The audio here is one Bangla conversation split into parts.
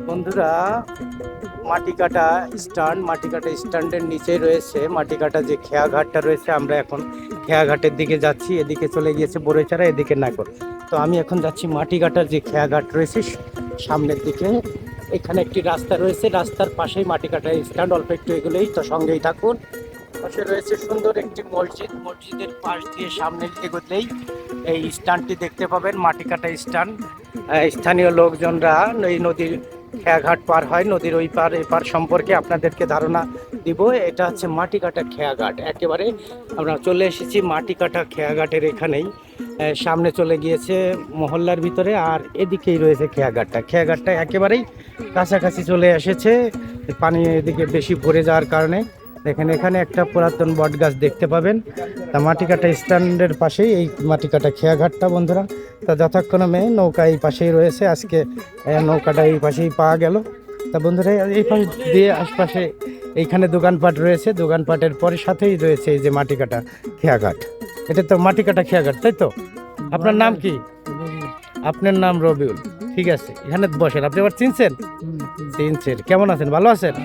বন্ধুরা, মাটি কাটা স্ট্যান্ডের নিচে রয়েছে মাটি কাটা যে খেয়াঘাটটা রয়েছে। আমরা এখন খেয়াঘাটের দিকে যাচ্ছি। এদিকে চলে গিয়েছে বড়ইচারা, এদিকে নাগর। তো আমি এখন যাচ্ছি মাটি কাটার যে খেয়াঘাট রয়েছে সামনের দিকে। এখানে একটি রাস্তা রয়েছে, রাস্তার পাশেই মাটি কাটা স্ট্যান্ড। অল্প একটু এগুলোই তো, সঙ্গেই থাকুন। পাশে রয়েছে সুন্দর একটি মসজিদ। মসজিদের পাশ দিয়ে সামনের এগোতেই এই স্ট্যান্ডটি দেখতে পাবেন, মাটি কাটা স্ট্যান্ড। স্থানীয় লোকজনরা এই নদীর খেয়াঘাট পার হয়, নদীর ওই পার এপার সম্পর্কে আপনাদেরকে ধারণা দিব। এটা হচ্ছে মাটি কাটা খেয়াঘাট। একেবারে আমরা চলে এসেছি মাটি কাটা খেয়াঘাটের এখানেই। সামনে চলে গিয়েছে মহল্লার ভিতরে, আর এদিকেই রয়েছে খেয়াঘাটটা একেবারেই কাছাকাছি চলে এসেছে। পানি এদিকে বেশি ভরে যাওয়ার কারণে দেখেন এখানে একটা পুরাতন বট গাছ দেখতে পাবেন। তা মাটিকাটা স্ট্যান্ডের পাশেই এই মাটিকাটা খেয়াঘাটটা বন্ধুরা। তা যথাক্রমে নৌকা এই পাশেই রয়েছে। আজকে নৌকাটা এই পাশেই পাওয়া গেল। তা বন্ধুরা, এই পাশ দিয়ে আশপাশে এইখানে দোকানপাট রয়েছে, দোকানপাটের পরে সাথেই রয়েছে এই যে মাটিকাটা খেয়াঘাট। এটা তো মাটিকাটা খেয়াঘাট, তাই তো? আপনার নাম কি? আপনার নাম রবিউল। ঠিক আছে, এখানে বসেন। আপনি আবার চিনছেন? কেমন আছেন? ভালো আছেন?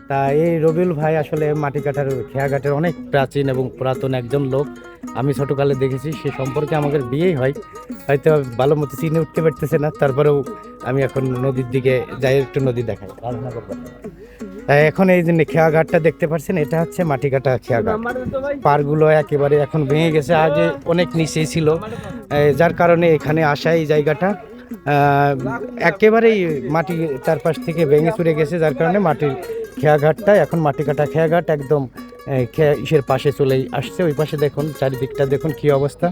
তা এই রবিউল ভাই আসলে মাটিকাটার খেয়াঘাটের অনেক প্রাচীন এবং পুরাতন একজন লোক। আমি ছোটোকালে দেখেছি, সে সম্পর্কে আমাদের বিয়েই হয়। হয়তো ভালো মতো চিনে উঠতে পারতেছে না, তারপরেও আমি এখন নদীর দিকে যাই, একটু নদী দেখাই। তাই এখন এই যে খেয়াঘাটটা দেখতে পাচ্ছেন, এটা হচ্ছে মাটিকাটা খেয়াঘাট। পারগুলো একেবারে এখন ভেঙে গেছে, আগে অনেক নিচেই ছিল, যার কারণে এখানে আসা এই জায়গাটা একেবারেই মাটি চারপাশ থেকে ভেঙে চুরে গেছে, যার কারণে মাটির খেয়াঘাটটা এখন মাটিকাটা খেয়াঘাট একদম ইসের পাশে চলে আসছে। ওই পাশে দেখুন, চারিদিকটা দেখুন কি অবস্থা।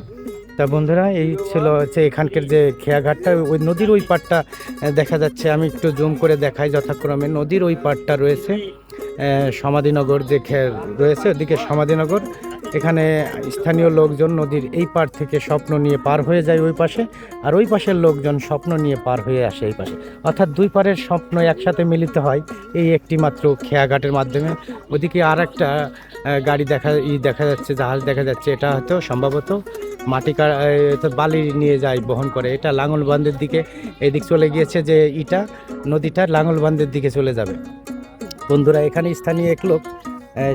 তা বন্ধুরা, এই ছিল হচ্ছে এখানকার যে খেয়াঘাটটা। ওই নদীর ওই পাড়টা দেখা যাচ্ছে, আমি একটু জুম করে দেখাই। যথাক্রমে নদীর ওই পাড়টা রয়েছে সমাধিনগর যে রয়েছে, ওদিকে সমাধিনগর। এখানে স্থানীয় লোকজন নদীর এই পাড় থেকে স্বপ্ন নিয়ে পার হয়ে যায় ওই পাশে, আর ওই পাশের লোকজন স্বপ্ন নিয়ে পার হয়ে আসে এই পাশে। অর্থাৎ দুই পাড়ের স্বপ্ন একসাথে মিলিত হয় এই একটি মাত্র খেয়াঘাটের মাধ্যমে। ওদিকে আর একটা গাড়ি দেখা যাচ্ছে, জাহাজ দেখা যাচ্ছে। এটা হয়তো সম্ভবত বালি নিয়ে যায়, বহন করে। এটা লাঙ্গলবান্ধের দিকে এদিক চলে গিয়েছে, যে নদীটা লাঙ্গলবান্ধের দিকে চলে যাবে। বন্ধুরা, এখানে স্থানীয় এক লোক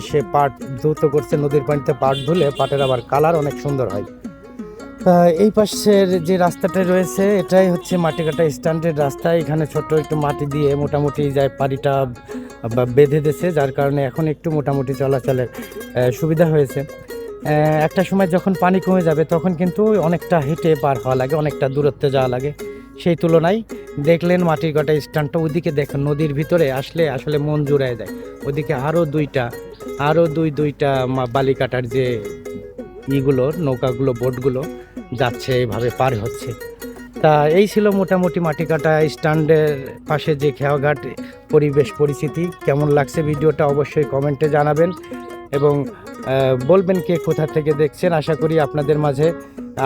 সে পাট ধুত করছে, নদীর পানিতে পাট ধুলে পাটের আবার কালার অনেক সুন্দর হয়। এই পাশের যে রাস্তাটা রয়েছে, এটাই হচ্ছে মাটিকাটা স্ট্যান্ডের রাস্তা। এখানে ছোট্ট একটু মাটি দিয়ে মোটামুটি যায় পাড়িটা বেঁধে দিয়েছে, যার কারণে এখন একটু মোটামুটি চলাচলের সুবিধা হয়েছে। একটা সময় যখন পানি কমে যাবে তখন কিন্তু অনেকটা হেঁটে পার হওয়া লাগে, অনেকটা দূরত্বে যাওয়া লাগে। সেই তুলনায় দেখলেন মাটিকাটা স্ট্যান্ডটা, ওইদিকে দেখুন, নদীর ভিতরে আসলে আসলে মন জুড়ায় যায়। ওইদিকে আরও দুইটা বালিকাটার যে নৌকাগুলো, বোটগুলো যাচ্ছে, এইভাবে পার হচ্ছে। তা এই ছিল মোটামুটি মাটিকাটা স্ট্যান্ডের পাশে যে খেয়াঘাট পরিবেশ পরিস্থিতি। কেমন লাগছে ভিডিওটা অবশ্যই কমেন্টে জানাবেন, এবং বলবেন কে কোথা থেকে দেখছেন। আশা করি আপনাদের মাঝে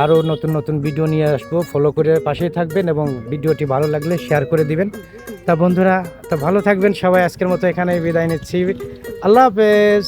আরও নতুন নতুন ভিডিও নিয়ে আসবো। ফলো করে পাশেই থাকবেন, এবং ভিডিওটি ভালো লাগলে শেয়ার করে দিবেন। তা বন্ধুরা, তা ভালো থাকবেন সবাই। আজকের মতো এখানেই বিদায় নিচ্ছি। আল্লাহ হাফেজ।